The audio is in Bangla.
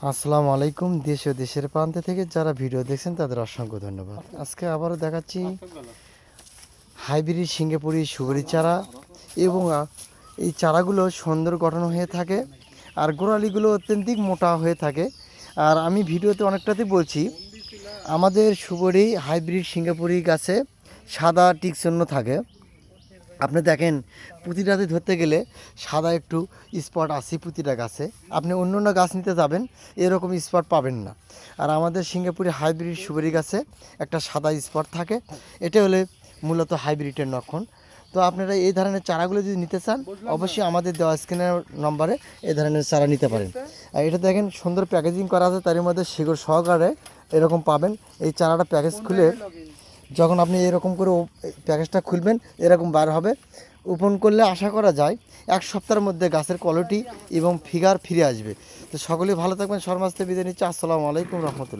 আসসালামু আলাইকুম। দেশ ও দেশের প্রান্তে থেকে যারা ভিডিও দেখছেন তাদের অসংখ্য ধন্যবাদ। আজকে আবারও দেখাচ্ছি হাইব্রিড সিঙ্গাপুরি সুপারি চারা এবং এই চারাগুলো সুন্দর গঠন হয়ে থাকে আর গোড়ালিগুলো অত্যন্তিক মোটা হয়ে থাকে। আর আমি ভিডিওতে অনেকটাতে বলছি আমাদের সুপারি হাইব্রিড সিঙ্গাপুরি গাছে সাদা টিকচিহ্ন থাকে। আপনি দেখেন প্রতিটাতে ধরতে গেলে সাদা একটু স্পট আছে প্রতিটা গাছে। আপনি অন্য অন্য গাছ নিতে যাবেন এরকম স্পট পাবেন না। আর আমাদের সিঙ্গাপুরি হাইব্রিড সুপারি গাছে একটা সাদা স্পট থাকে। এটা হলে মূলত হাইব্রিডের লক্ষণ। তো আপনারা এই ধরনের চারাগুলো যদি নিতে চান অবশ্যই আমাদের দেওয়া স্ক্রিনের নম্বরে এই ধরনের চারা নিতে পারেন। আর এটা দেখেন সুন্দর প্যাকেজিং করা আছে, তার মধ্যে শিকড় সহকারে এরকম পাবেন। এই চারাটা প্যাকেজ খুলে যখন আপনি এরকম করে প্যাকেজটা খুলবেন এরকম বার হবে। ওপেন করলে আশা করা যায় এক সপ্তাহের মধ্যে গাছের কোয়ালিটি এবং ফিগার ফিরে আসবে। তো সকলেই ভালো থাকবেন। শর্মাস্তে বিদায় নিচ্ছি। আসসালামু আলাইকুম রহমতুল্লাহ।